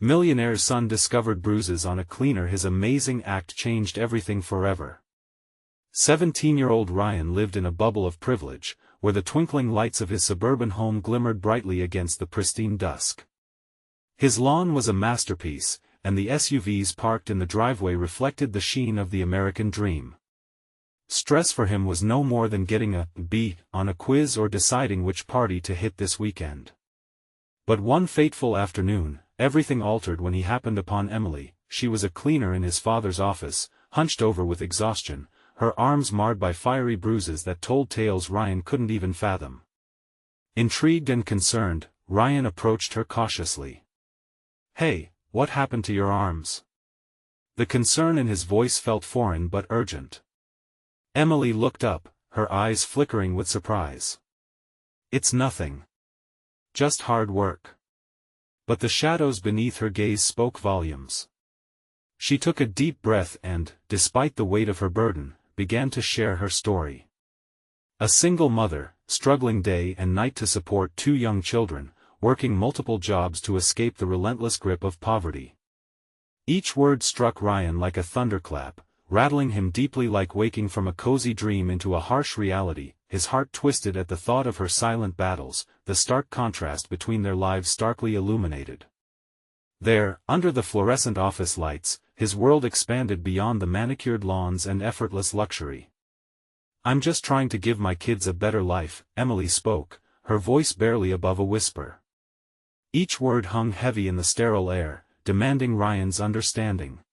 Millionaire's son discovered bruises on a cleaner. His amazing act changed everything forever. 17-year-old Ryan lived in a bubble of privilege, where the twinkling lights of his suburban home glimmered brightly against the pristine dusk. His lawn was a masterpiece, and the SUVs parked in the driveway reflected the sheen of the American dream. Stress for him was no more than getting a B on a quiz or deciding which party to hit this weekend. But one fateful afternoon, everything altered when he happened upon Emily. She was a cleaner in his father's office, hunched over with exhaustion, her arms marred by fiery bruises that told tales Ryan couldn't even fathom. Intrigued and concerned, Ryan approached her cautiously. "Hey, what happened to your arms?" The concern in his voice felt foreign but urgent. Emily looked up, her eyes flickering with surprise. "It's nothing. Just hard work." But the shadows beneath her gaze spoke volumes. She took a deep breath and, despite the weight of her burden, began to share her story. A single mother, struggling day and night to support 2 young children, working multiple jobs to escape the relentless grip of poverty. Each word struck Ryan like a thunderclap, rattling him deeply like waking from a cozy dream into a harsh reality. His heart twisted at the thought of her silent battles, the stark contrast between their lives starkly illuminated. There, under the fluorescent office lights, his world expanded beyond the manicured lawns and effortless luxury. "I'm just trying to give my kids a better life," Emily spoke, her voice barely above a whisper. Each word hung heavy in the sterile air, demanding Ryan's understanding.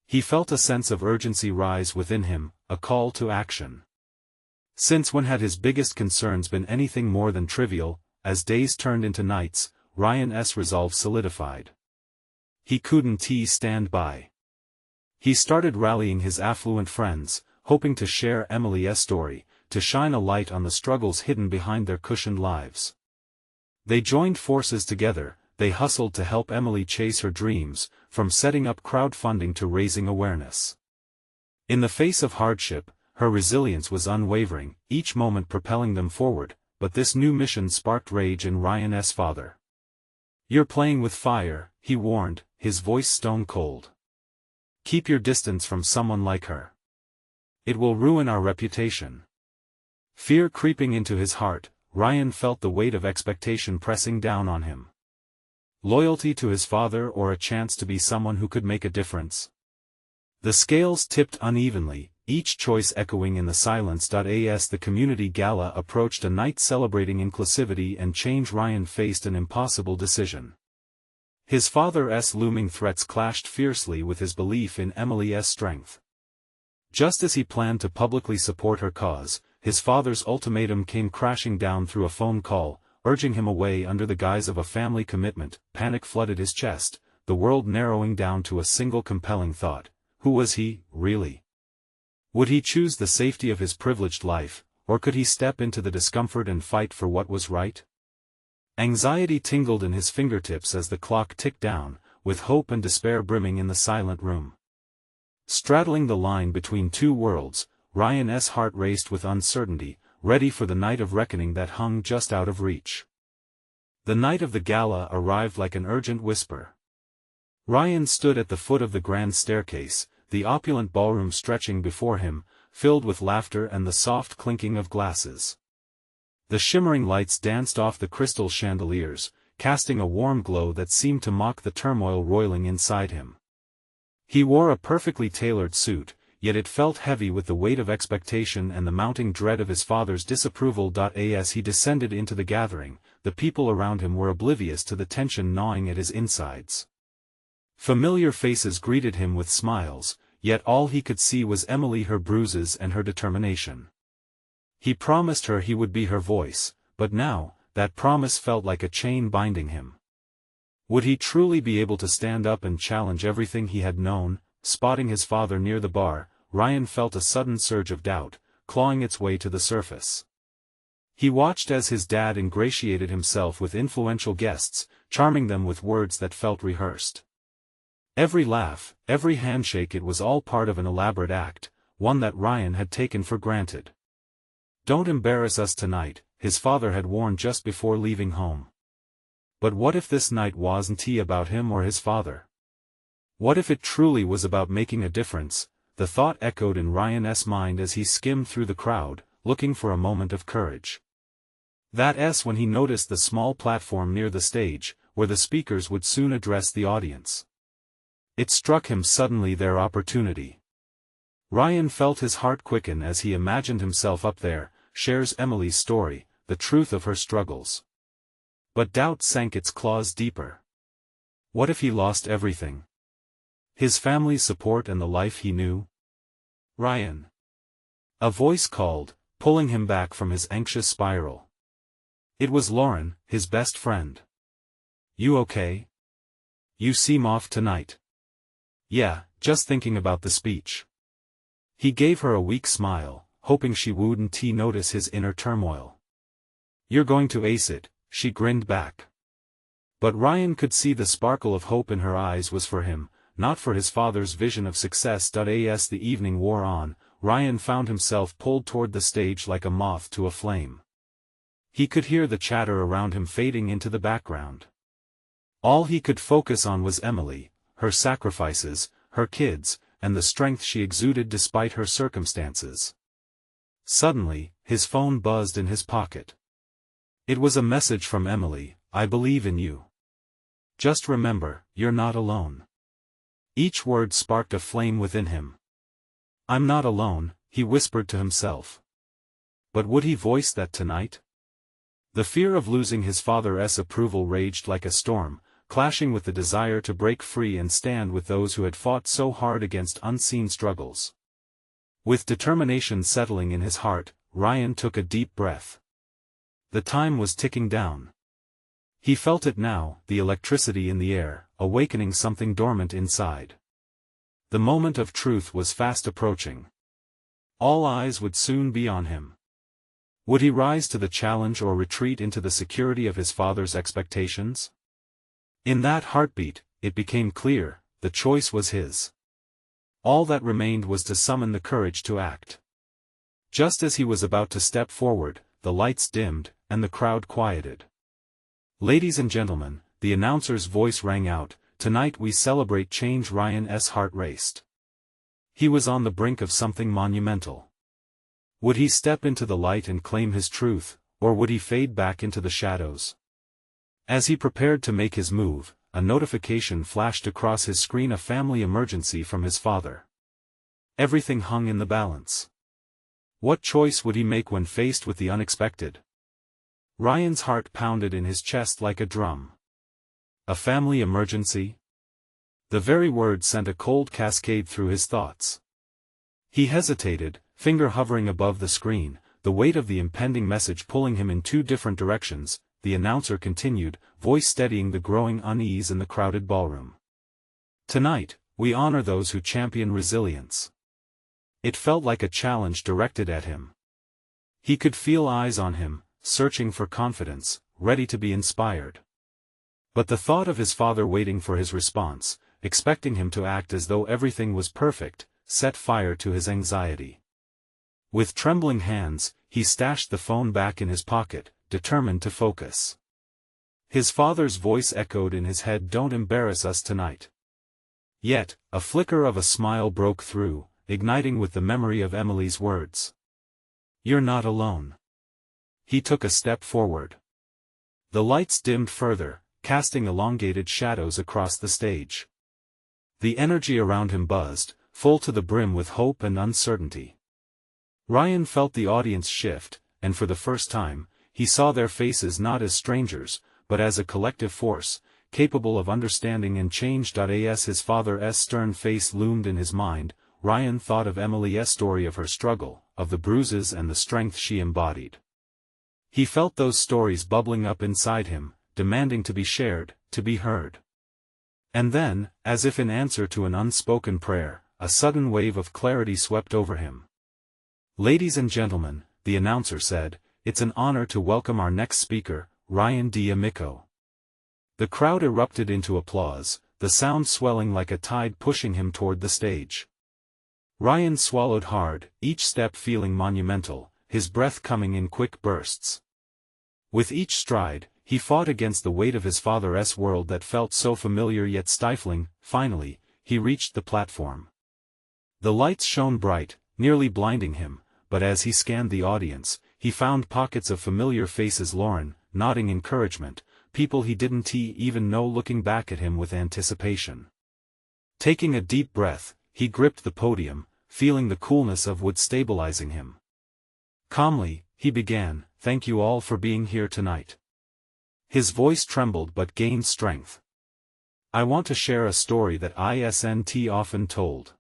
He felt a sense of urgency rise within him, a call to action. Since when had his biggest concerns been anything more than trivial? As days turned into nights, Ryan's resolve solidified. He couldn't stand by. He started rallying his affluent friends, hoping to share Emily's story, to shine a light on the struggles hidden behind their cushioned lives. They joined forces together. They hustled to help Emily chase her dreams, from setting up crowdfunding to raising awareness. In the face of hardship, her resilience was unwavering, each moment propelling them forward, but this new mission sparked rage in Ryan's father. "You're playing with fire," he warned, his voice stone cold. "Keep your distance from someone like her. It will ruin our reputation." Fear creeping into his heart, Ryan felt the weight of expectation pressing down on him. Loyalty to his father or a chance to be someone who could make a difference? The scales tipped unevenly, each choice echoing in the silence. As the community gala approached, a night celebrating inclusivity and change, Ryan faced an impossible decision. His father's looming threats clashed fiercely with his belief in Emily's strength. Just as he planned to publicly support her cause, his father's ultimatum came crashing down through a phone call, urging him away under the guise of a family commitment. Panic flooded his chest, the world narrowing down to a single compelling thought: who was he, really? Would he choose the safety of his privileged life, or could he step into the discomfort and fight for what was right? Anxiety tingled in his fingertips as the clock ticked down, with hope and despair brimming in the silent room. Straddling the line between 2 worlds, Ryan's heart raced with uncertainty, ready for the night of reckoning that hung just out of reach. The night of the gala arrived like an urgent whisper. Ryan stood at the foot of the grand staircase, the opulent ballroom stretching before him, filled with laughter and the soft clinking of glasses. The shimmering lights danced off the crystal chandeliers, casting a warm glow that seemed to mock the turmoil roiling inside him. He wore a perfectly tailored suit, yet it felt heavy with the weight of expectation and the mounting dread of his father's disapproval. As he descended into the gathering, the people around him were oblivious to the tension gnawing at his insides. Familiar faces greeted him with smiles, yet all he could see was Emily, her bruises and her determination. He promised her he would be her voice, but now, that promise felt like a chain binding him. Would he truly be able to stand up and challenge everything he had known? Spotting his father near the bar, Ryan felt a sudden surge of doubt, clawing its way to the surface. He watched as his dad ingratiated himself with influential guests, charming them with words that felt rehearsed. Every laugh, every handshake, it was all part of an elaborate act, one that Ryan had taken for granted. "Don't embarrass us tonight," his father had warned just before leaving home. But what if this night wasn't about him or his father? What if it truly was about making a difference? The thought echoed in Ryan's mind as he skimmed through the crowd, looking for a moment of courage. That's when he noticed the small platform near the stage, where the speakers would soon address the audience. It struck him suddenly, their opportunity. Ryan felt his heart quicken as he imagined himself up there, shares Emily's story, the truth of her struggles. But doubt sank its claws deeper. What if he lost everything? His family's support and the life he knew? Ryan. A voice called, pulling him back from his anxious spiral. It was Lauren, his best friend. You okay? You seem off tonight. Yeah, just thinking about the speech. He gave her a weak smile, hoping she wouldn't notice his inner turmoil. You're going to ace it, she grinned back. But Ryan could see the sparkle of hope in her eyes was for him, not for his father's vision of success. As the evening wore on, Ryan found himself pulled toward the stage like a moth to a flame. He could hear the chatter around him fading into the background. All he could focus on was Emily, her sacrifices, her kids, and the strength she exuded despite her circumstances. Suddenly, his phone buzzed in his pocket. It was a message from Emily. I believe in you. Just remember, you're not alone. Each word sparked a flame within him. I'm not alone, he whispered to himself. But would he voice that tonight? The fear of losing his father's approval raged like a storm, clashing with the desire to break free and stand with those who had fought so hard against unseen struggles. With determination settling in his heart, Ryan took a deep breath. The time was ticking down. He felt it now, the electricity in the air, awakening something dormant inside. The moment of truth was fast approaching. All eyes would soon be on him. Would he rise to the challenge or retreat into the security of his father's expectations? In that heartbeat, it became clear, the choice was his. All that remained was to summon the courage to act. Just as he was about to step forward, the lights dimmed, and the crowd quieted. Ladies and gentlemen, the announcer's voice rang out, tonight we celebrate change. Ryan's heart raced. He was on the brink of something monumental. Would he step into the light and claim his truth, or would he fade back into the shadows? As he prepared to make his move, a notification flashed across his screen, a family emergency from his father. Everything hung in the balance. What choice would he make when faced with the unexpected? Ryan's heart pounded in his chest like a drum. A family emergency? The very word sent a cold cascade through his thoughts. He hesitated, finger hovering above the screen, the weight of the impending message pulling him in two different directions. The announcer continued, voice steadying the growing unease in the crowded ballroom. Tonight, we honor those who champion resilience. It felt like a challenge directed at him. He could feel eyes on him, searching for confidence, ready to be inspired. But the thought of his father waiting for his response, expecting him to act as though everything was perfect, set fire to his anxiety. With trembling hands, he stashed the phone back in his pocket, determined to focus. His father's voice echoed in his head, don't embarrass us tonight. Yet, a flicker of a smile broke through, igniting with the memory of Emily's words. You're not alone. He took a step forward. The lights dimmed further, casting elongated shadows across the stage. The energy around him buzzed, full to the brim with hope and uncertainty. Ryan felt the audience shift, and for the first time, he saw their faces not as strangers, but as a collective force, capable of understanding and change. As his father's stern face loomed in his mind, Ryan thought of Emily's story, of her struggle, of the bruises and the strength she embodied. He felt those stories bubbling up inside him, demanding to be shared, to be heard. And then, as if in answer to an unspoken prayer, a sudden wave of clarity swept over him. Ladies and gentlemen, the announcer said, it's an honor to welcome our next speaker, Ryan D'Amico. The crowd erupted into applause, the sound swelling like a tide pushing him toward the stage. Ryan swallowed hard, each step feeling monumental, his breath coming in quick bursts. With each stride, He fought against the weight of his father's world that felt so familiar yet stifling. Finally, he reached the platform. The lights shone bright, nearly blinding him, but as he scanned the audience, he found pockets of familiar faces. Lauren, nodding encouragement, people he didn't even know looking back at him with anticipation. Taking a deep breath, he gripped the podium, feeling the coolness of wood stabilizing him. Calmly, he began, "Thank you all for being here tonight." His voice trembled but gained strength. "I want to share a story that isn't often told.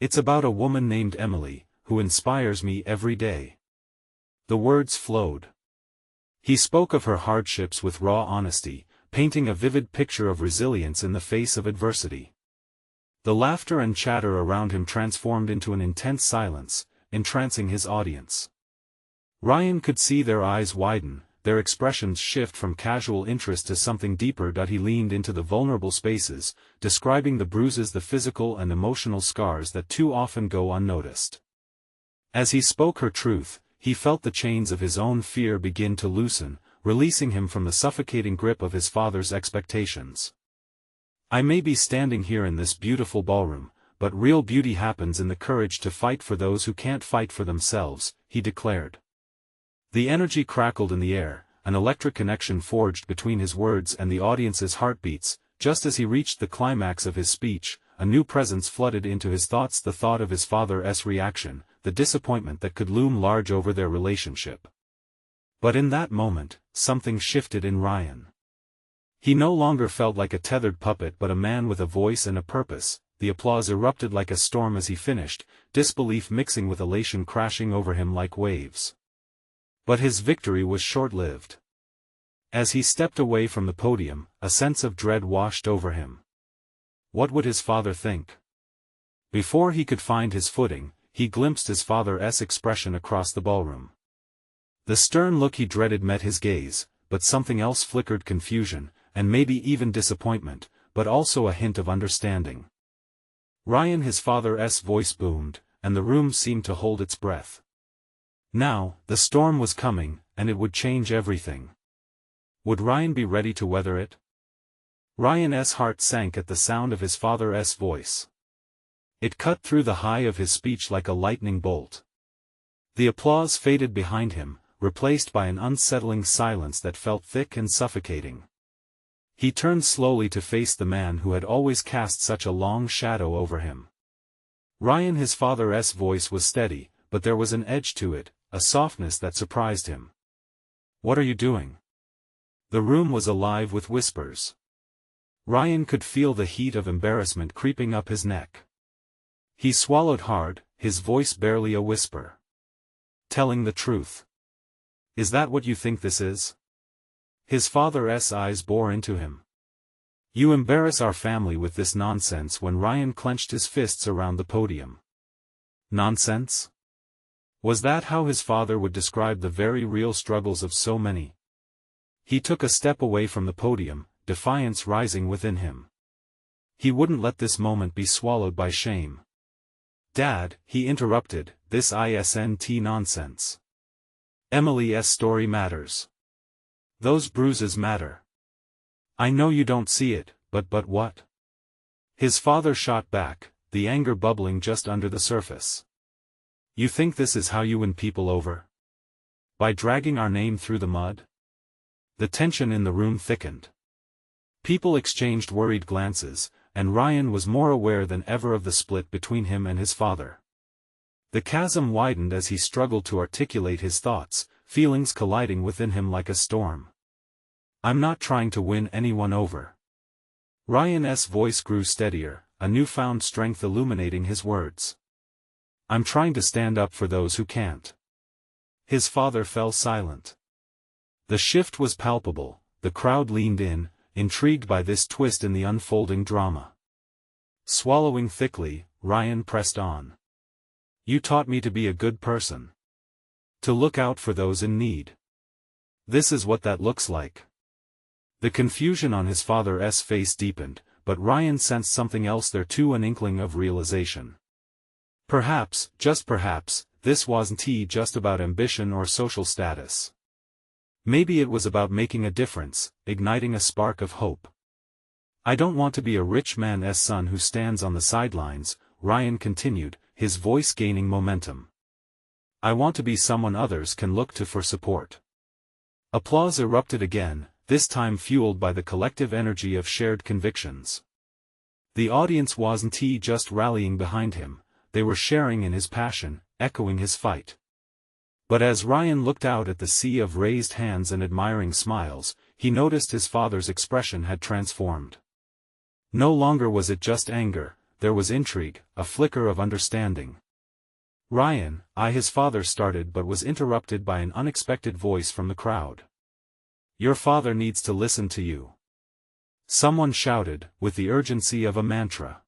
It's about a woman named Emily, who inspires me every day." The words flowed. He spoke of her hardships with raw honesty, painting a vivid picture of resilience in the face of adversity. The laughter and chatter around him transformed into an intense silence, entrancing his audience. Ryan could see their eyes widen, their expressions shift from casual interest to something deeper. He leaned into the vulnerable spaces, describing the bruises, the physical and emotional scars that too often go unnoticed. As he spoke her truth, he felt the chains of his own fear begin to loosen, releasing him from the suffocating grip of his father's expectations. "I may be standing here in this beautiful ballroom, but real beauty happens in the courage to fight for those who can't fight for themselves," he declared. The energy crackled in the air, an electric connection forged between his words and the audience's heartbeats. Just as he reached the climax of his speech, a new presence flooded into his thoughts, the thought of his father's reaction, the disappointment that could loom large over their relationship. But in that moment, something shifted in Ryan. He no longer felt like a tethered puppet but a man with a voice and a purpose. The applause erupted like a storm as he finished, disbelief mixing with elation crashing over him like waves. But his victory was short-lived. As he stepped away from the podium, a sense of dread washed over him. What would his father think? Before he could find his footing, he glimpsed his father's expression across the ballroom. The stern look he dreaded met his gaze, but something else flickered: confusion, and maybe even disappointment, but also a hint of understanding. "Ryan," his father's voice boomed, and the room seemed to hold its breath. Now, the storm was coming, and it would change everything. Would Ryan be ready to weather it? Ryan's heart sank at the sound of his father's voice. It cut through the high of his speech like a lightning bolt. The applause faded behind him, replaced by an unsettling silence that felt thick and suffocating. He turned slowly to face the man who had always cast such a long shadow over him. Ryan, his father's voice was steady, but there was an edge to it, a softness that surprised him. "What are you doing?" The room was alive with whispers. Ryan could feel the heat of embarrassment creeping up his neck. He swallowed hard, his voice barely a whisper. "Telling the truth. Is that what you think this is?" His father's eyes bore into him. "You embarrass our family with this nonsense." When Ryan clenched his fists around the podium. Nonsense? Was that how his father would describe the very real struggles of so many? He took a step away from the podium, defiance rising within him. He wouldn't let this moment be swallowed by shame. "Dad," he interrupted, "this isn't nonsense. Emily's story matters. Those bruises matter. I know you don't see it, but what?" His father shot back, the anger bubbling just under the surface. "You think this is how you win people over? By dragging our name through the mud?" The tension in the room thickened. People exchanged worried glances, and Ryan was more aware than ever of the split between him and his father. The chasm widened as he struggled to articulate his thoughts, feelings colliding within him like a storm. "I'm not trying to win anyone over." Ryan's voice grew steadier, a newfound strength illuminating his words. "I'm trying to stand up for those who can't." His father fell silent. The shift was palpable, the crowd leaned in, intrigued by this twist in the unfolding drama. Swallowing thickly, Ryan pressed on. "You taught me to be a good person. To look out for those in need. This is what that looks like." The confusion on his father's face deepened, but Ryan sensed something else there too, an inkling of realization. Perhaps, just perhaps, this wasn't just about ambition or social status. Maybe it was about making a difference, igniting a spark of hope. I don't want to be a rich man's son who stands on the sidelines, Ryan continued, his voice gaining momentum. I want to be someone others can look to for support. Applause erupted again, this time fueled by the collective energy of shared convictions. The audience wasn't just rallying behind him, they were sharing in his passion, echoing his fight. But as Ryan looked out at the sea of raised hands and admiring smiles, he noticed his father's expression had transformed. No longer was it just anger, there was intrigue, a flicker of understanding. Ryan, his father started but was interrupted by an unexpected voice from the crowd. Your father needs to listen to you. Someone shouted, with the urgency of a mantra.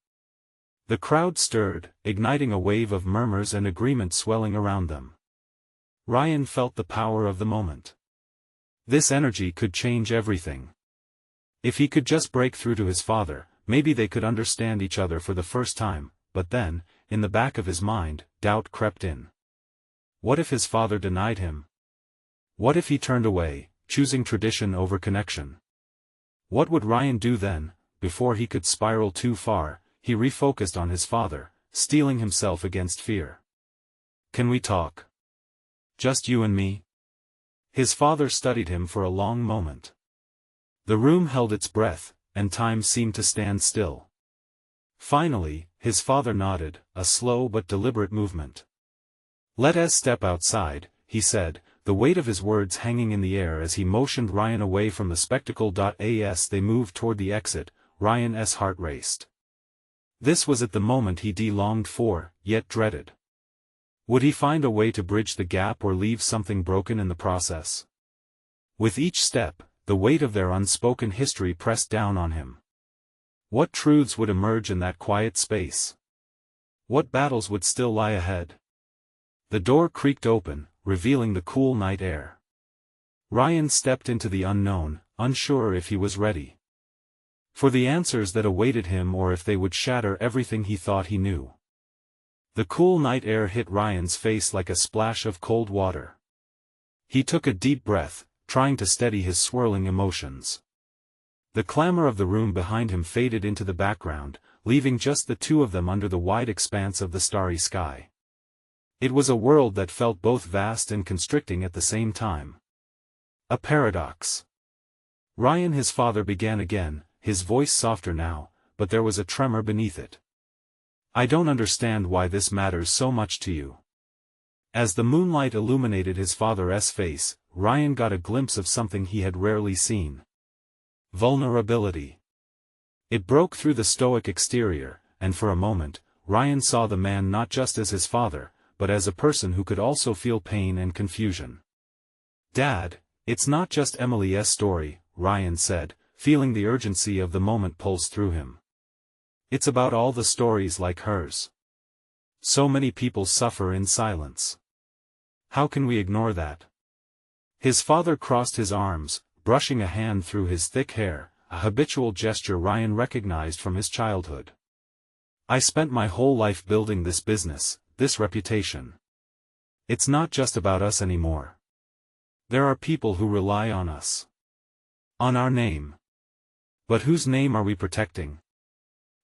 The crowd stirred, igniting a wave of murmurs and agreement swelling around them. Ryan felt the power of the moment. This energy could change everything. If he could just break through to his father, maybe they could understand each other for the first time, but then, in the back of his mind, doubt crept in. What if his father denied him? What if he turned away, choosing tradition over connection? What would Ryan do then? Before he could spiral too far, he refocused on his father, steeling himself against fear. Can we talk? Just you and me? His father studied him for a long moment. The room held its breath, and time seemed to stand still. Finally, his father nodded, a slow but deliberate movement. Let us step outside, he said, the weight of his words hanging in the air as he motioned Ryan away from the spectacle. As they moved toward the exit, Ryan's heart raced. This was at the moment he longed for, yet dreaded. Would he find a way to bridge the gap or leave something broken in the process? With each step, the weight of their unspoken history pressed down on him. What truths would emerge in that quiet space? What battles would still lie ahead? The door creaked open, revealing the cool night air. Ryan stepped into the unknown, unsure if he was ready for the answers that awaited him or if they would shatter everything he thought he knew. The cool night air hit Ryan's face like a splash of cold water. He took a deep breath, trying to steady his swirling emotions. The clamor of the room behind him faded into the background, leaving just the two of them under the wide expanse of the starry sky. It was a world that felt both vast and constricting at the same time. A paradox. Ryan, his father, began again, his voice softer now, but there was a tremor beneath it. I don't understand why this matters so much to you. As the moonlight illuminated his father's face, Ryan got a glimpse of something he had rarely seen. Vulnerability. It broke through the stoic exterior, and for a moment, Ryan saw the man not just as his father, but as a person who could also feel pain and confusion. Dad, it's not just Emily's story, Ryan said, feeling the urgency of the moment pulse through him. It's about all the stories like hers. So many people suffer in silence. How can we ignore that? His father crossed his arms, brushing a hand through his thick hair, a habitual gesture Ryan recognized from his childhood. I spent my whole life building this business, this reputation. It's not just about us anymore. There are people who rely on us. On our name. But whose name are we protecting?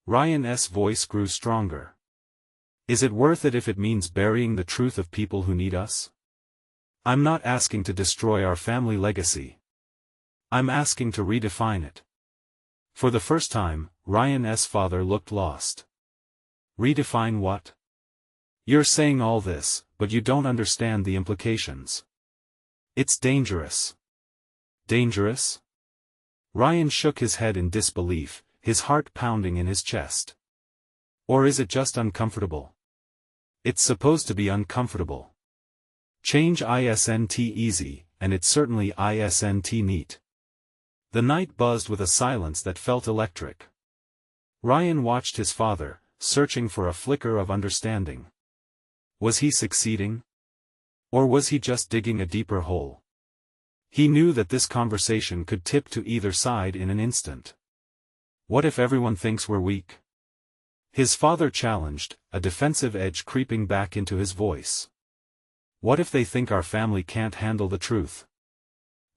Ryan's voice grew stronger. Is it worth it if it means burying the truth of people who need us? I'm not asking to destroy our family legacy. I'm asking to redefine it. For the first time, Ryan's father looked lost. Redefine what? You're saying all this, but you don't understand the implications. It's dangerous. Dangerous? Ryan shook his head in disbelief, his heart pounding in his chest. Or is it just uncomfortable? It's supposed to be uncomfortable. Change isn't easy, and it's certainly isn't neat. The night buzzed with a silence that felt electric. Ryan watched his father, searching for a flicker of understanding. Was he succeeding? Or was he just digging a deeper hole? He knew that this conversation could tip to either side in an instant. What if everyone thinks we're weak? His father challenged, a defensive edge creeping back into his voice. What if they think our family can't handle the truth?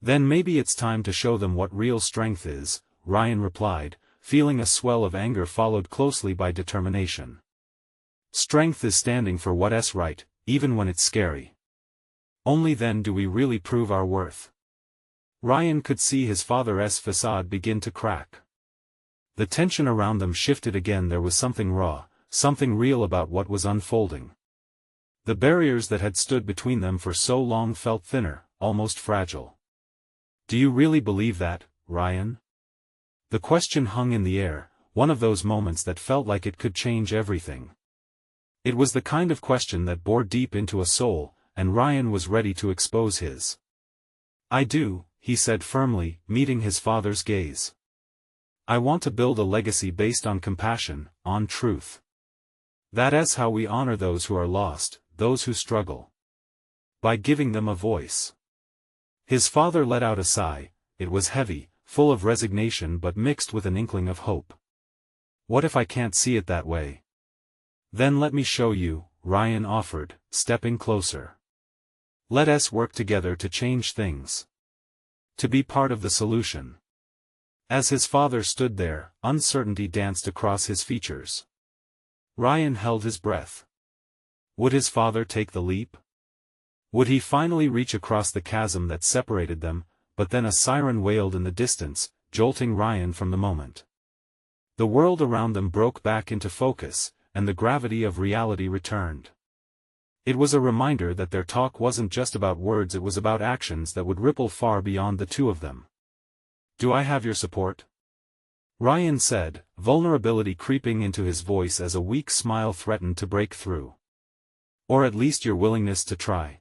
Then maybe it's time to show them what real strength is, Ryan replied, feeling a swell of anger followed closely by determination. Strength is standing for what's right, even when it's scary. Only then do we really prove our worth. Ryan could see his father's facade begin to crack. The tension around them shifted again. There was something raw, something real about what was unfolding. The barriers that had stood between them for so long felt thinner, almost fragile. Do you really believe that, Ryan? The question hung in the air, one of those moments that felt like it could change everything. It was the kind of question that bored deep into a soul, and Ryan was ready to expose his. I do, he said firmly, meeting his father's gaze. I want to build a legacy based on compassion, on truth. That's how we honor those who are lost, those who struggle. By giving them a voice. His father let out a sigh. It was heavy, full of resignation but mixed with an inkling of hope. What if I can't see it that way? Then let me show you, Ryan offered, stepping closer. Let us work together to change things. To be part of the solution. As his father stood there, uncertainty danced across his features. Ryan held his breath. Would his father take the leap? Would he finally reach across the chasm that separated them? But then a siren wailed in the distance, jolting Ryan from the moment. The world around them broke back into focus, and the gravity of reality returned. It was a reminder that their talk wasn't just about words, it was about actions that would ripple far beyond the two of them. Do I have your support? Ryan said, vulnerability creeping into his voice as a weak smile threatened to break through. Or at least your willingness to try.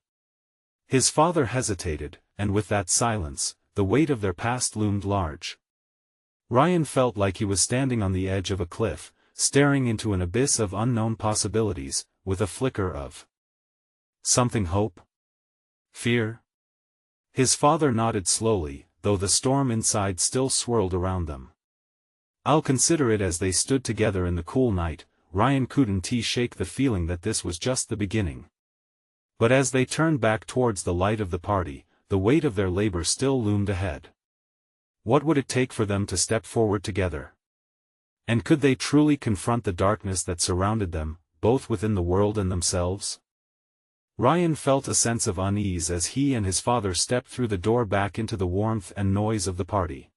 His father hesitated, and with that silence, the weight of their past loomed large. Ryan felt like he was standing on the edge of a cliff, staring into an abyss of unknown possibilities, with a flicker of something hope? Fear? His father nodded slowly, though the storm inside still swirled around them. I'll consider it. As they stood together in the cool night, Ryan couldn't shake the feeling that this was just the beginning. But as they turned back towards the light of the party, the weight of their labor still loomed ahead. What would it take for them to step forward together? And could they truly confront the darkness that surrounded them, both within the world and themselves? Ryan felt a sense of unease as he and his father stepped through the door back into the warmth and noise of the party.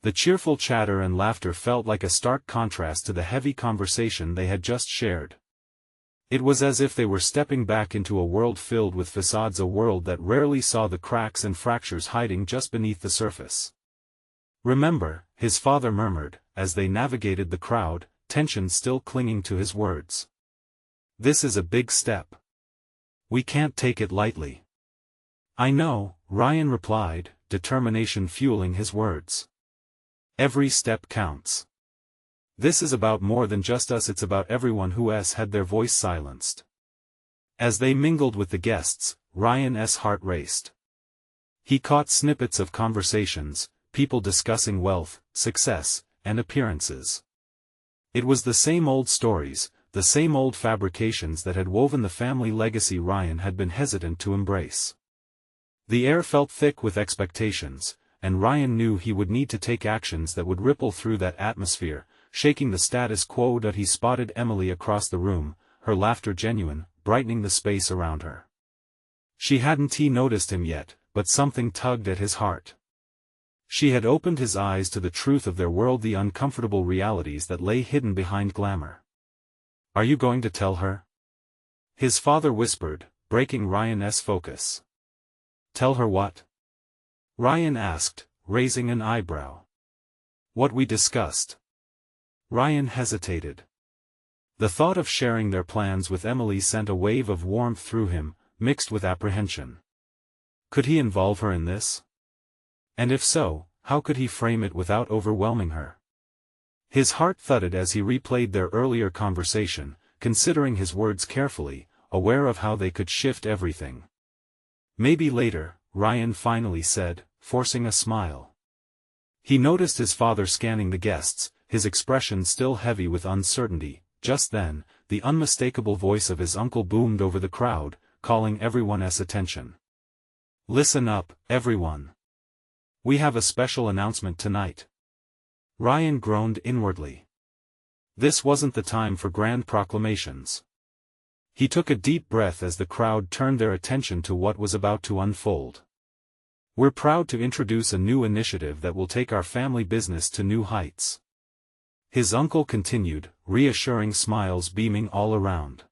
The cheerful chatter and laughter felt like a stark contrast to the heavy conversation they had just shared. It was as if they were stepping back into a world filled with facades, a world that rarely saw the cracks and fractures hiding just beneath the surface. Remember, his father murmured, as they navigated the crowd, tension still clinging to his words. This is a big step. We can't take it lightly. I know, Ryan replied, determination fueling his words. Every step counts. This is about more than just us, it's about everyone who has had their voice silenced. As they mingled with the guests, Ryan's heart raced. He caught snippets of conversations, people discussing wealth, success, and appearances. It was the same old stories, the same old fabrications that had woven the family legacy Ryan had been hesitant to embrace. The air felt thick with expectations, and Ryan knew he would need to take actions that would ripple through that atmosphere, shaking the status quo. He spotted Emily across the room, her laughter genuine, brightening the space around her. She hadn't noticed him yet, but something tugged at his heart. She had opened his eyes to the truth of their world, the uncomfortable realities that lay hidden behind glamour. Are you going to tell her? His father whispered, breaking Ryan's focus. Tell her what? Ryan asked, raising an eyebrow. What we discussed. Ryan hesitated. The thought of sharing their plans with Emily sent a wave of warmth through him, mixed with apprehension. Could he involve her in this? And if so, how could he frame it without overwhelming her? His heart thudded as he replayed their earlier conversation, considering his words carefully, aware of how they could shift everything. Maybe later, Ryan finally said, forcing a smile. He noticed his father scanning the guests, his expression still heavy with uncertainty. Just then, the unmistakable voice of his uncle boomed over the crowd, calling everyone's attention. Listen up, everyone. We have a special announcement tonight. Ryan groaned inwardly. This wasn't the time for grand proclamations. He took a deep breath as the crowd turned their attention to what was about to unfold. We're proud to introduce a new initiative that will take our family business to new heights. His uncle continued, reassuring smiles beaming all around.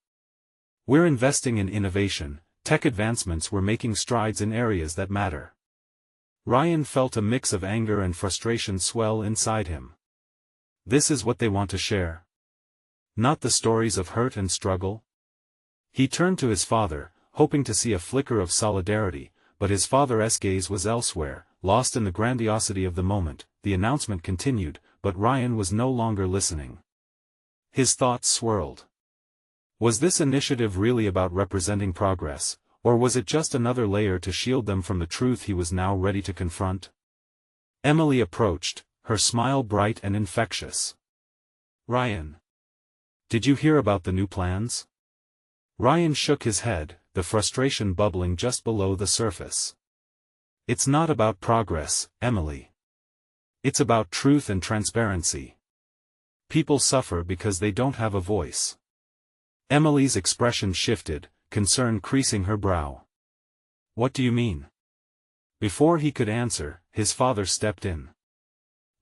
We're investing in innovation, tech advancements. We're making strides in areas that matter. Ryan felt a mix of anger and frustration swell inside him. This is what they want to share. Not the stories of hurt and struggle. He turned to his father, hoping to see a flicker of solidarity, but his father's gaze was elsewhere, lost in the grandiosity of the moment. The announcement continued, but Ryan was no longer listening. His thoughts swirled. Was this initiative really about representing progress, or was it just another layer to shield them from the truth he was now ready to confront? Emily approached, her smile bright and infectious. Ryan. Did you hear about the new plans? Ryan shook his head, the frustration bubbling just below the surface. It's not about progress, Emily. It's about truth and transparency. People suffer because they don't have a voice. Emily's expression shifted, concern creasing her brow. What do you mean? Before he could answer, his father stepped in.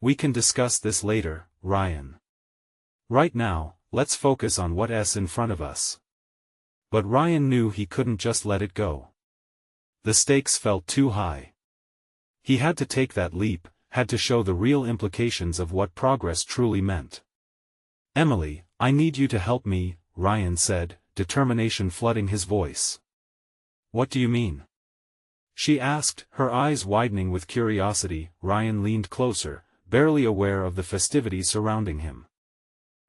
We can discuss this later, Ryan. Right now, let's focus on what's in front of us. But Ryan knew he couldn't just let it go. The stakes felt too high. He had to take that leap, had to show the real implications of what progress truly meant. Emily, I need you to help me, Ryan said, determination flooding his voice. What do you mean? She asked, her eyes widening with curiosity. Ryan leaned closer, barely aware of the festivities surrounding him.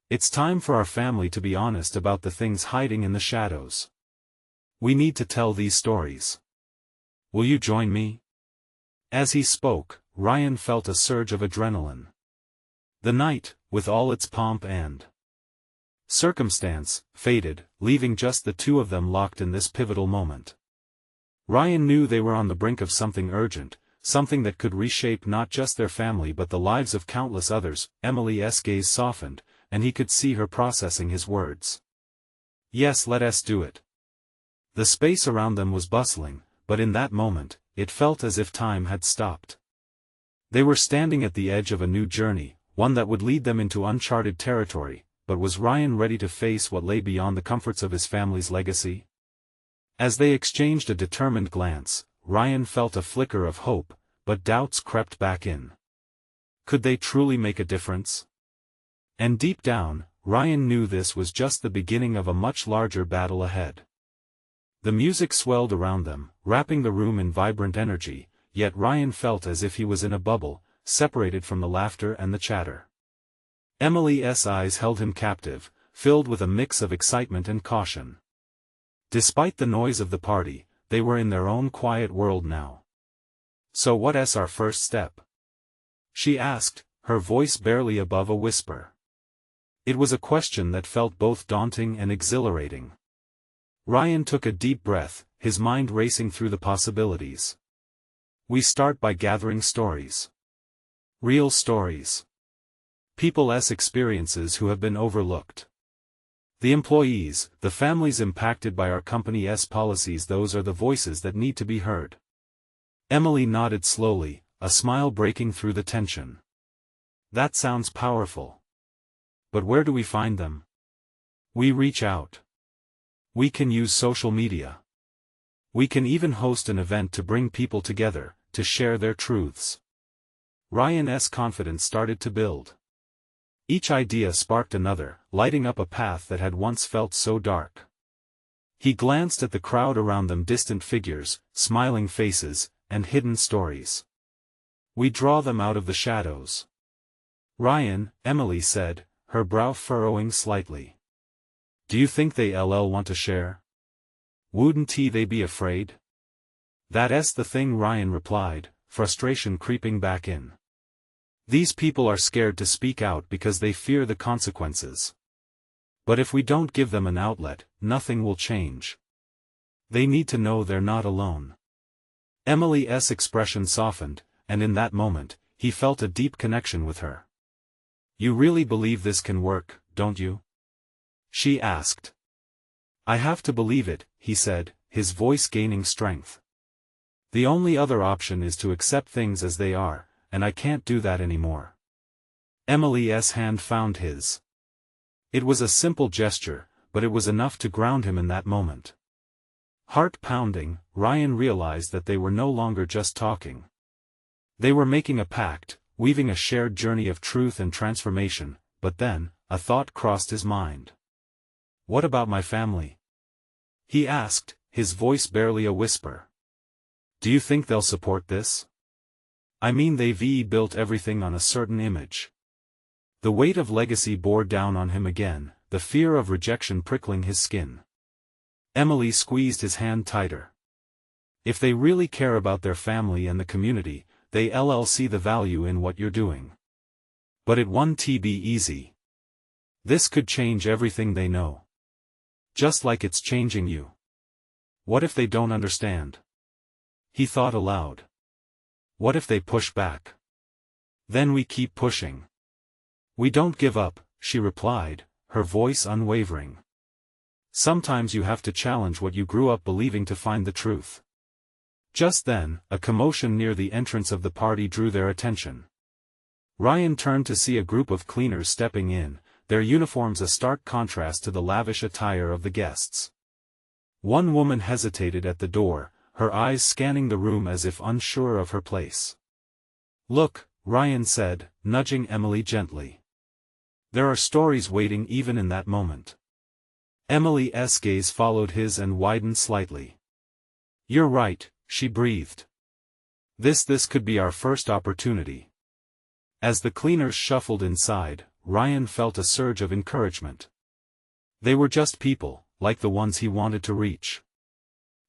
It's time for our family to be honest about the things hiding in the shadows. We need to tell these stories. Will you join me? As he spoke, Ryan felt a surge of adrenaline. The night, with all its pomp and circumstance, faded, leaving just the two of them locked in this pivotal moment. Ryan knew they were on the brink of something urgent, something that could reshape not just their family but the lives of countless others. Emily's gaze softened, and he could see her processing his words. Yes, let us do it. The space around them was bustling, but in that moment, it felt as if time had stopped. They were standing at the edge of a new journey, one that would lead them into uncharted territory, but was Ryan ready to face what lay beyond the comforts of his family's legacy? As they exchanged a determined glance, Ryan felt a flicker of hope, but doubts crept back in. Could they truly make a difference? And deep down, Ryan knew this was just the beginning of a much larger battle ahead. The music swelled around them, wrapping the room in vibrant energy, yet Ryan felt as if he was in a bubble, separated from the laughter and the chatter. Emily's eyes held him captive, filled with a mix of excitement and caution. Despite the noise of the party, they were in their own quiet world now. So what's our first step? She asked, her voice barely above a whisper. It was a question that felt both daunting and exhilarating. Ryan took a deep breath, his mind racing through the possibilities. We start by gathering stories. Real stories. People's experiences who have been overlooked. The employees, the families impacted by our company's policies, those are the voices that need to be heard. Emily nodded slowly, a smile breaking through the tension. That sounds powerful. But where do we find them? We reach out. We can use social media. We can even host an event to bring people together, to share their truths. Ryan's confidence started to build. Each idea sparked another, lighting up a path that had once felt so dark. He glanced at the crowd around them, distant figures, smiling faces, and hidden stories. We draw them out of the shadows. Ryan, Emily said, her brow furrowing slightly. Do you think they'll want to share? Wouldn't they be afraid? That's the thing, Ryan replied, frustration creeping back in. These people are scared to speak out because they fear the consequences. But if we don't give them an outlet, nothing will change. They need to know they're not alone. Emily's expression softened, and in that moment, he felt a deep connection with her. "You really believe this can work, don't you?" she asked. "I have to believe it," he said, his voice gaining strength. "The only other option is to accept things as they are, and I can't do that anymore." Emily's hand found his. It was a simple gesture, but it was enough to ground him in that moment. Heart pounding, Ryan realized that they were no longer just talking. They were making a pact, weaving a shared journey of truth and transformation, but then, a thought crossed his mind. "What about my family?" he asked, his voice barely a whisper. "Do you think they'll support this? I mean, they've built everything on a certain image." The weight of legacy bore down on him again, the fear of rejection prickling his skin. Emily squeezed his hand tighter. "If they really care about their family and the community, they'll see the value in what you're doing. But it won't be easy. This could change everything they know. Just like it's changing you. What if they don't understand?" He thought aloud. "What if they push back? Then we keep pushing." "We don't give up," she replied, her voice unwavering. "Sometimes you have to challenge what you grew up believing to find the truth." Just then, a commotion near the entrance of the party drew their attention. Ryan turned to see a group of cleaners stepping in, their uniforms a stark contrast to the lavish attire of the guests. One woman hesitated at the door, her eyes scanning the room as if unsure of her place. "Look," Ryan said, nudging Emily gently. "There are stories waiting even in that moment." Emily's gaze followed his and widened slightly. "You're right," she breathed. This could be our first opportunity." As the cleaners shuffled inside, Ryan felt a surge of encouragement. They were just people, like the ones he wanted to reach.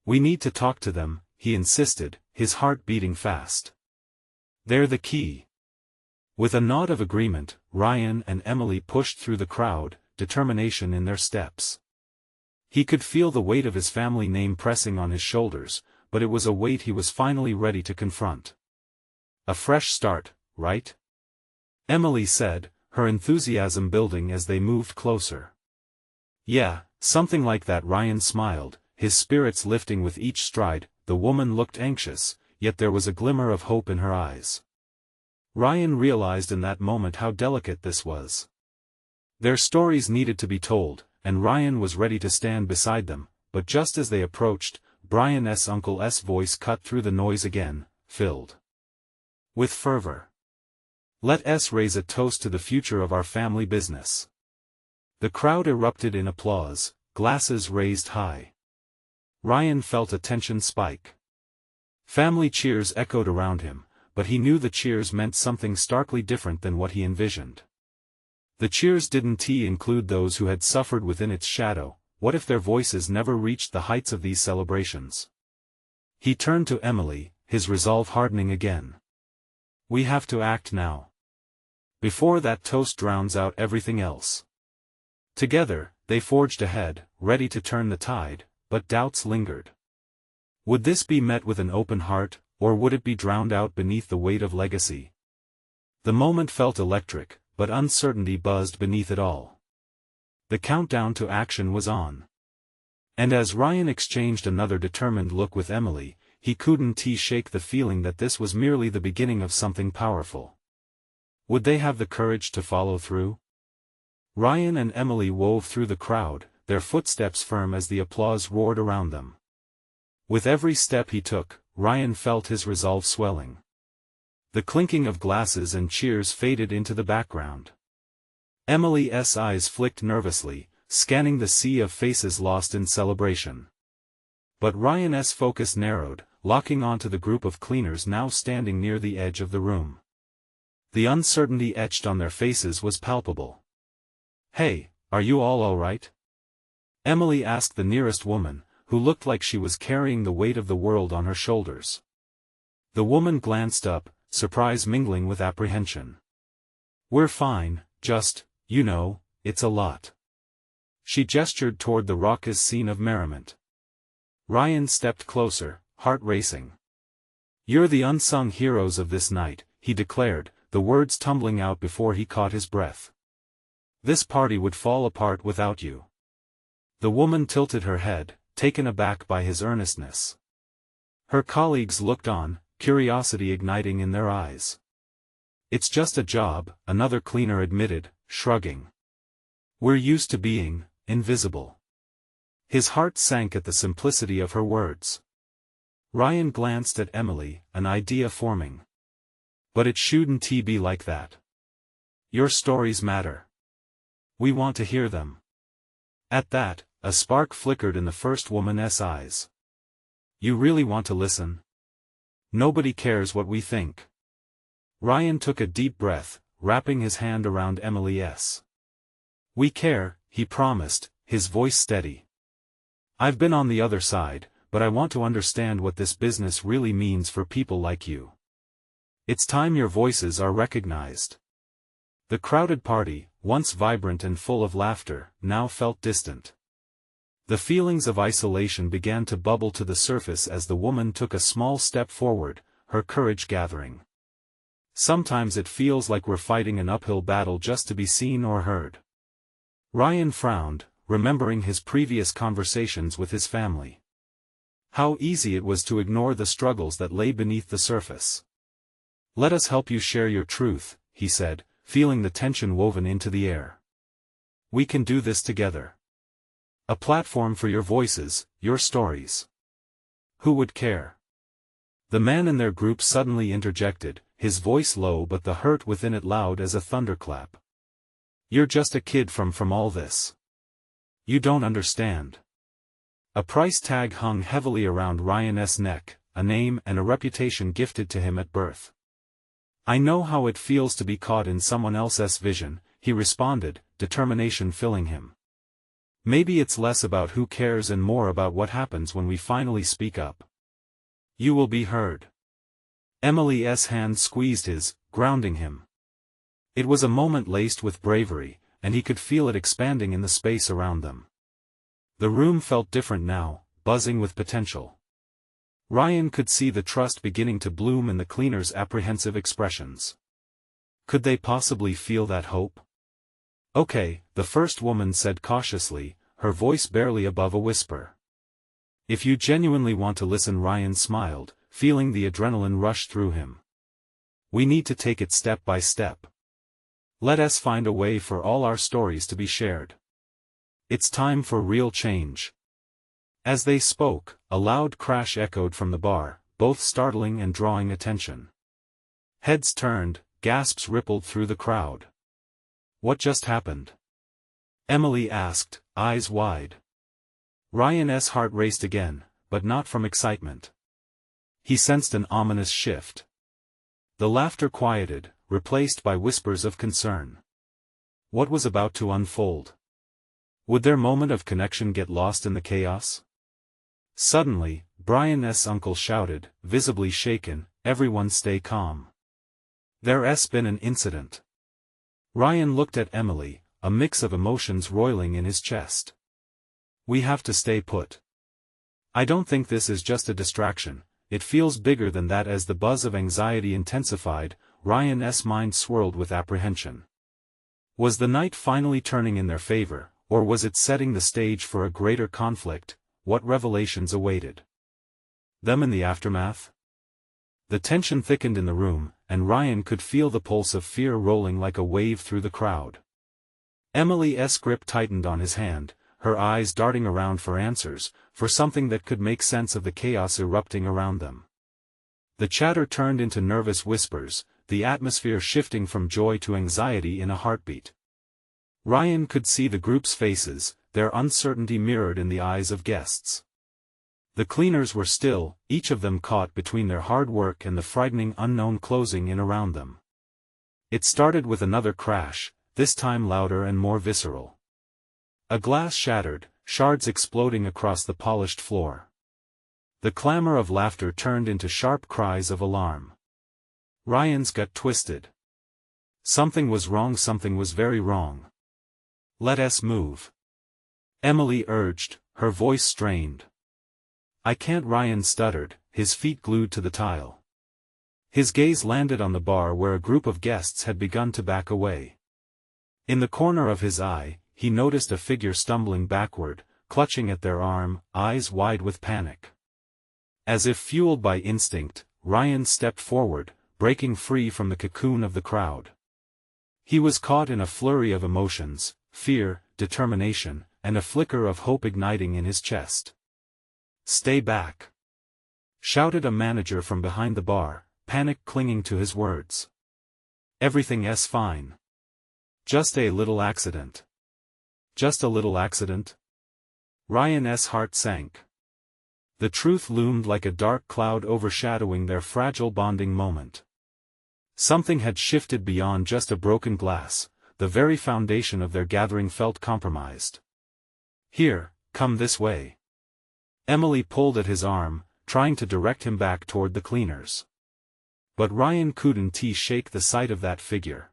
"We need to talk to them," he insisted, his heart beating fast. "They're the key." With a nod of agreement, Ryan and Emily pushed through the crowd, determination in their steps. He could feel the weight of his family name pressing on his shoulders, but it was a weight he was finally ready to confront. "A fresh start, right?" Emily said, her enthusiasm building as they moved closer. "Yeah, something like that." Ryan smiled, his spirits lifting with each stride. The woman looked anxious, yet there was a glimmer of hope in her eyes. Ryan realized in that moment how delicate this was. Their stories needed to be told, and Ryan was ready to stand beside them, but just as they approached, Brian's uncle's voice cut through the noise again, filled with fervor. "Let us raise a toast to the future of our family business." The crowd erupted in applause, glasses raised high. Ryan felt a tension spike. Family cheers echoed around him, but he knew the cheers meant something starkly different than what he envisioned. The cheers didn't include those who had suffered within its shadow. What if their voices never reached the heights of these celebrations? He turned to Emily, his resolve hardening again. "We have to act now. Before that toast drowns out everything else." Together, they forged ahead, ready to turn the tide, but doubts lingered. Would this be met with an open heart, or would it be drowned out beneath the weight of legacy? The moment felt electric, but uncertainty buzzed beneath it all. The countdown to action was on. And as Ryan exchanged another determined look with Emily, he couldn't shake the feeling that this was merely the beginning of something powerful. Would they have the courage to follow through? Ryan and Emily wove through the crowd, their footsteps firm as the applause roared around them. With every step he took, Ryan felt his resolve swelling. The clinking of glasses and cheers faded into the background. Emily's eyes flicked nervously, scanning the sea of faces lost in celebration. But Ryan's focus narrowed, locking onto the group of cleaners now standing near the edge of the room. The uncertainty etched on their faces was palpable. "Hey, are you all right?" Emily asked the nearest woman, who looked like she was carrying the weight of the world on her shoulders. The woman glanced up, surprise mingling with apprehension. "We're fine, just, it's a lot." She gestured toward the raucous scene of merriment. Ryan stepped closer, heart racing. You're the unsung heroes of this night, he declared, the words tumbling out before he caught his breath. This party would fall apart without you. The woman tilted her head, taken aback by his earnestness. Her colleagues looked on, curiosity igniting in their eyes. It's just a job, another cleaner admitted, shrugging. We're used to being invisible. His heart sank at the simplicity of her words. Ryan glanced at Emily, an idea forming. But it shouldn't be like that. Your stories matter. We want to hear them. At that, a spark flickered in the first woman's eyes. You really want to listen? Nobody cares what we think. Ryan took a deep breath, wrapping his hand around Emily's. We care, he promised, his voice steady. I've been on the other side, but I want to understand what this business really means for people like you. It's time your voices are recognized. The crowded party, once vibrant and full of laughter, now felt distant. The feelings of isolation began to bubble to the surface as the woman took a small step forward, her courage gathering. Sometimes it feels like we're fighting an uphill battle just to be seen or heard. Ryan frowned, remembering his previous conversations with his family. How easy it was to ignore the struggles that lay beneath the surface. Let us help you share your truth, he said, feeling the tension woven into the air. We can do this together. A platform for your voices, your stories. Who would care? The man in their group suddenly interjected, his voice low but the hurt within it loud as a thunderclap. You're just a kid from all this. You don't understand. A price tag hung heavily around Ryan's neck, a name and a reputation gifted to him at birth. I know how it feels to be caught in someone else's vision, he responded, determination filling him. Maybe it's less about who cares and more about what happens when we finally speak up. You will be heard. Emily's hand squeezed his, grounding him. It was a moment laced with bravery, and he could feel it expanding in the space around them. The room felt different now, buzzing with potential. Ryan could see the trust beginning to bloom in the cleaner's apprehensive expressions. Could they possibly feel that hope? Okay, the first woman said cautiously, her voice barely above a whisper. If you genuinely want to listen, Ryan smiled, feeling the adrenaline rush through him. We need to take it step by step. Let us find a way for all our stories to be shared. It's time for real change. As they spoke, a loud crash echoed from the bar, both startling and drawing attention. Heads turned, gasps rippled through the crowd. What just happened? Emily asked, eyes wide. Ryan's heart raced again, but not from excitement. He sensed an ominous shift. The laughter quieted, replaced by whispers of concern. What was about to unfold? Would their moment of connection get lost in the chaos? Suddenly, Brian's uncle shouted, visibly shaken, everyone stay calm. There's been an incident. Ryan looked at Emily, a mix of emotions roiling in his chest. We have to stay put. I don't think this is just a distraction, it feels bigger than that. As the buzz of anxiety intensified, Ryan's mind swirled with apprehension. Was the night finally turning in their favor, or was it setting the stage for a greater conflict? What revelations awaited them in the aftermath? The tension thickened in the room, and Ryan could feel the pulse of fear rolling like a wave through the crowd. Emily's grip tightened on his hand, her eyes darting around for answers, for something that could make sense of the chaos erupting around them. The chatter turned into nervous whispers, the atmosphere shifting from joy to anxiety in a heartbeat. Ryan could see the group's faces, their uncertainty mirrored in the eyes of guests. The cleaners were still, each of them caught between their hard work and the frightening unknown closing in around them. It started with another crash, this time louder and more visceral. A glass shattered, shards exploding across the polished floor. The clamor of laughter turned into sharp cries of alarm. Ryan's gut twisted. Something was wrong, something was very wrong. Let us move. Emily urged, her voice strained. I can't, Ryan stuttered, his feet glued to the tile. His gaze landed on the bar where a group of guests had begun to back away. In the corner of his eye, he noticed a figure stumbling backward, clutching at their arm, eyes wide with panic. As if fueled by instinct, Ryan stepped forward, breaking free from the cocoon of the crowd. He was caught in a flurry of emotions, fear, determination, and a flicker of hope igniting in his chest. "Stay back!" shouted a manager from behind the bar, panic clinging to his words. "Everything's fine. Just a little accident." Just a little accident? Ryan's heart sank. The truth loomed like a dark cloud overshadowing their fragile bonding moment. Something had shifted beyond just a broken glass, the very foundation of their gathering felt compromised. "Here, come this way." Emily pulled at his arm, trying to direct him back toward the cleaners. But Ryan couldn't shake the sight of that figure.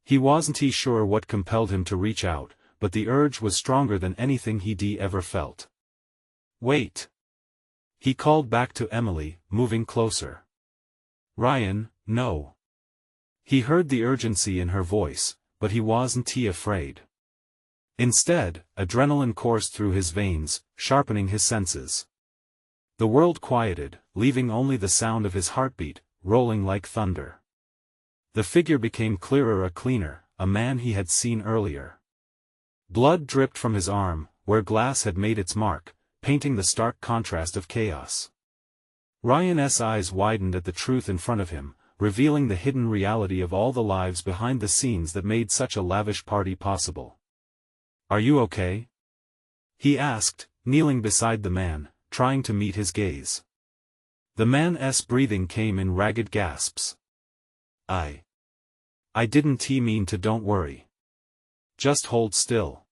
He wasn't sure what compelled him to reach out, but the urge was stronger than anything he'd ever felt. "Wait!" he called back to Emily, moving closer. "Ryan, no." He heard the urgency in her voice, but he wasn't afraid. Instead, adrenaline coursed through his veins, sharpening his senses. The world quieted, leaving only the sound of his heartbeat, rolling like thunder. The figure became clearer, a cleaner, a man he had seen earlier. Blood dripped from his arm, where glass had made its mark, painting the stark contrast of chaos. Ryan's eyes widened at the truth in front of him, revealing the hidden reality of all the lives behind the scenes that made such a lavish party possible. "Are you okay?" he asked, kneeling beside the man, trying to meet his gaze. The man's breathing came in ragged gasps. I didn't mean to. Don't worry. Just hold still,"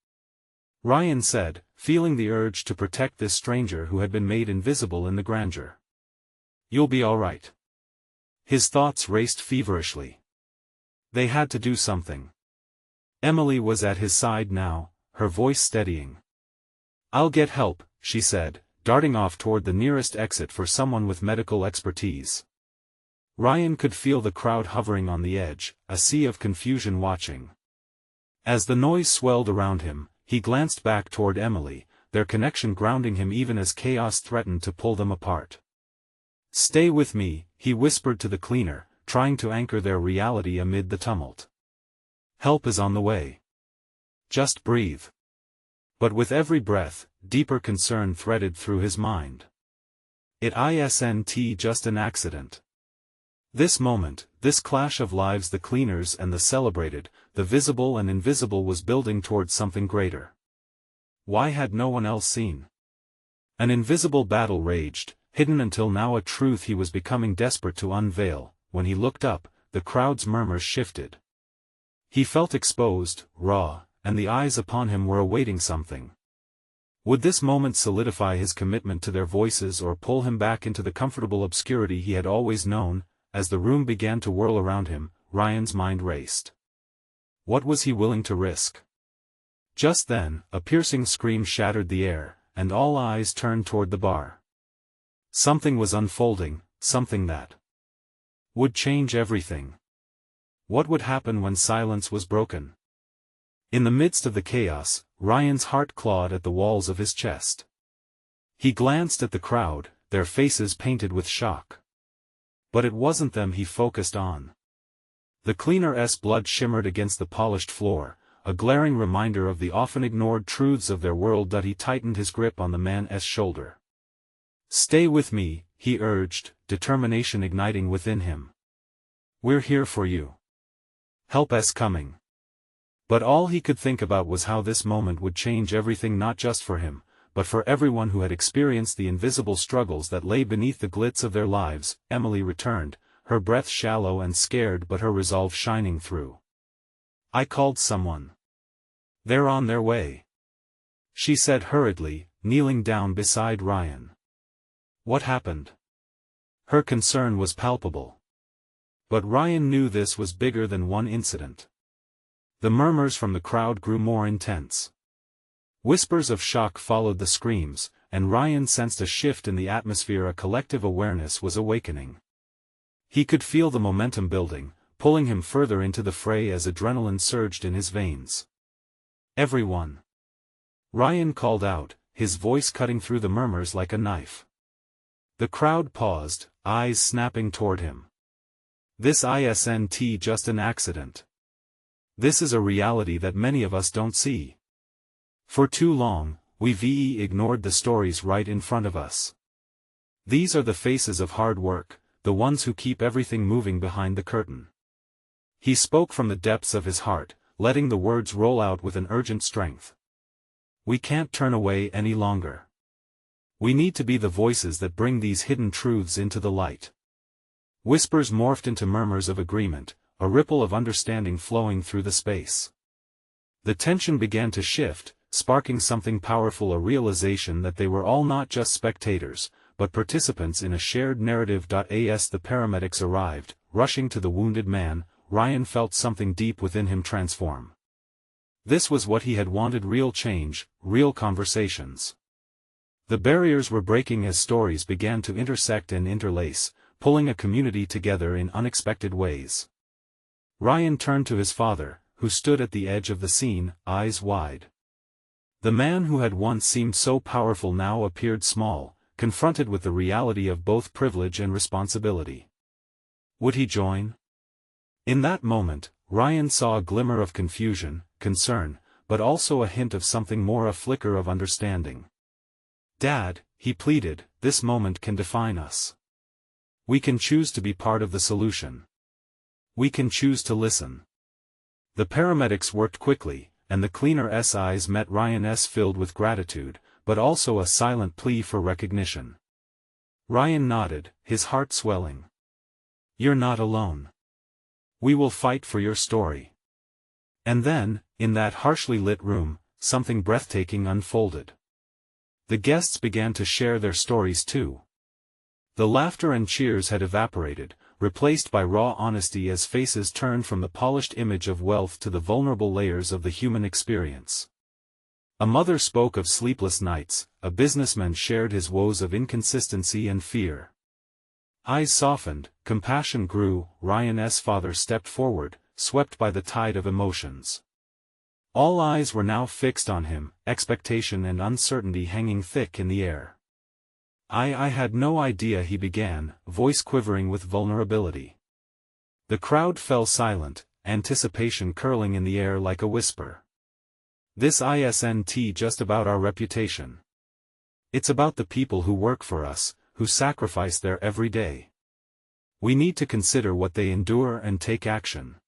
Ryan said, feeling the urge to protect this stranger who had been made invisible in the grandeur. "You'll be all right." His thoughts raced feverishly. They had to do something. Emily was at his side now, her voice steadying. "I'll get help," she said, darting off toward the nearest exit for someone with medical expertise. Ryan could feel the crowd hovering on the edge, a sea of confusion watching. As the noise swelled around him, he glanced back toward Emily, their connection grounding him even as chaos threatened to pull them apart. "Stay with me," he whispered to the cleaner, trying to anchor their reality amid the tumult. "Help is on the way. Just breathe." But with every breath, deeper concern threaded through his mind. It isn't just an accident. This moment, this clash of lives, the cleaners and the celebrated, the visible and invisible, was building towards something greater. Why had no one else seen? An invisible battle raged, hidden until now, a truth he was becoming desperate to unveil. When he looked up, the crowd's murmurs shifted. He felt exposed, raw, and the eyes upon him were awaiting something. Would this moment solidify his commitment to their voices or pull him back into the comfortable obscurity he had always known? As the room began to whirl around him, Ryan's mind raced. What was he willing to risk? Just then, a piercing scream shattered the air, and all eyes turned toward the bar. Something was unfolding, something that would change everything. What would happen when silence was broken? In the midst of the chaos, Ryan's heart clawed at the walls of his chest. He glanced at the crowd, their faces painted with shock. But it wasn't them he focused on. The cleaner's blood shimmered against the polished floor, a glaring reminder of the often ignored truths of their world. He tightened his grip on the man's shoulder. "Stay with me," he urged, determination igniting within him. "We're here for you. Help's coming." But all he could think about was how this moment would change everything, not just for him, but for everyone who had experienced the invisible struggles that lay beneath the glitz of their lives. Emily returned, her breath shallow and scared but her resolve shining through. "I called someone. They're on their way," she said hurriedly, kneeling down beside Ryan. "What happened?" Her concern was palpable. But Ryan knew this was bigger than one incident. The murmurs from the crowd grew more intense. Whispers of shock followed the screams, and Ryan sensed a shift in the atmosphere. A collective awareness was awakening. He could feel the momentum building, pulling him further into the fray as adrenaline surged in his veins. "Everyone!" Ryan called out, his voice cutting through the murmurs like a knife. The crowd paused, eyes snapping toward him. This isn't just an accident. This is a reality that many of us don't see. For too long, we've ignored the stories right in front of us. These are the faces of hard work, the ones who keep everything moving behind the curtain. He spoke from the depths of his heart, letting the words roll out with an urgent strength. We can't turn away any longer. We need to be the voices that bring these hidden truths into the light. Whispers morphed into murmurs of agreement, a ripple of understanding flowing through the space. The tension began to shift, sparking something powerful, a realization that they were all not just spectators, but participants in a shared narrative. As the paramedics arrived, rushing to the wounded man, Ryan felt something deep within him transform. This was what he had wanted: real change, real conversations. The barriers were breaking as stories began to intersect and interlace, pulling a community together in unexpected ways. Ryan turned to his father, who stood at the edge of the scene, eyes wide. The man who had once seemed so powerful now appeared small, confronted with the reality of both privilege and responsibility. Would he join? In that moment, Ryan saw a glimmer of confusion, concern, but also a hint of something more, a flicker of understanding. "Dad," he pleaded, "this moment can define us. We can choose to be part of the solution. We can choose to listen." The paramedics worked quickly, and the cleaner's eyes met Ryan's, filled with gratitude, but also a silent plea for recognition. Ryan nodded, his heart swelling. "You're not alone. We will fight for your story." And then, in that harshly lit room, something breathtaking unfolded. The guests began to share their stories too. The laughter and cheers had evaporated, replaced by raw honesty as faces turned from the polished image of wealth to the vulnerable layers of the human experience. A mother spoke of sleepless nights, a businessman shared his woes of inconsistency and fear. Eyes softened, compassion grew. Ryan's father stepped forward, swept by the tide of emotions. All eyes were now fixed on him, expectation and uncertainty hanging thick in the air. I had no idea," he began, voice quivering with vulnerability. The crowd fell silent, anticipation curling in the air like a whisper. "This isn't just about our reputation. It's about the people who work for us, who sacrifice there every day. We need to consider what they endure and take action."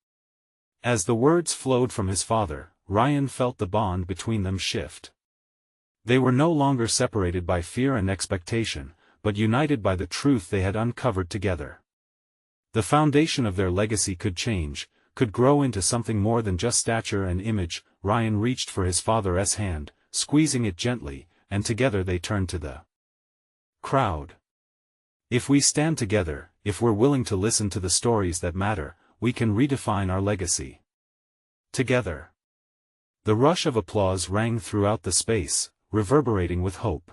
As the words flowed from his father, Ryan felt the bond between them shift. They were no longer separated by fear and expectation, but united by the truth they had uncovered together. The foundation of their legacy could change, could grow into something more than just stature and image. Ryan reached for his father's hand, squeezing it gently, and together they turned to the crowd. "If we stand together, if we're willing to listen to the stories that matter, we can redefine our legacy. Together." The rush of applause rang throughout the space, reverberating with hope.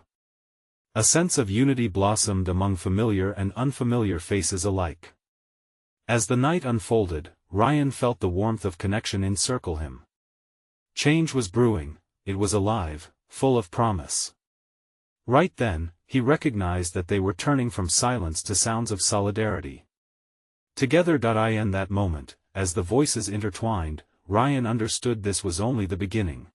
A sense of unity blossomed among familiar and unfamiliar faces alike. As the night unfolded, Ryan felt the warmth of connection encircle him. Change was brewing, it was alive, full of promise. Right then, he recognized that they were turning from silence to sounds of solidarity. Together. In that moment, as the voices intertwined, Ryan understood this was only the beginning.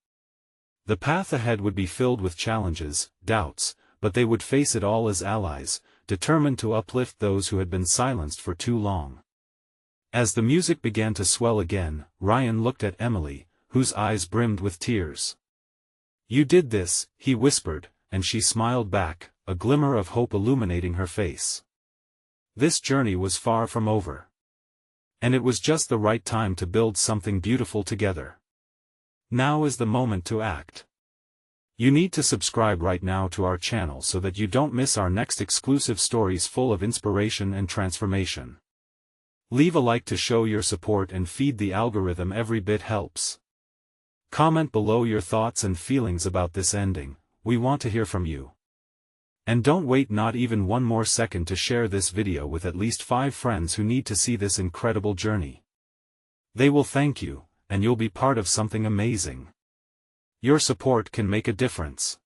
The path ahead would be filled with challenges, doubts, but they would face it all as allies, determined to uplift those who had been silenced for too long. As the music began to swell again, Ryan looked at Emily, whose eyes brimmed with tears. "You did this," he whispered, and she smiled back, a glimmer of hope illuminating her face. This journey was far from over. And it was just the right time to build something beautiful together. Now is the moment to act. You need to subscribe right now to our channel so that you don't miss our next exclusive stories full of inspiration and transformation. Leave a like to show your support and feed the algorithm, every bit helps. Comment below your thoughts and feelings about this ending, we want to hear from you. And don't wait not even one more second to share this video with at least 5 friends who need to see this incredible journey. They will thank you, and you'll be part of something amazing. Your support can make a difference.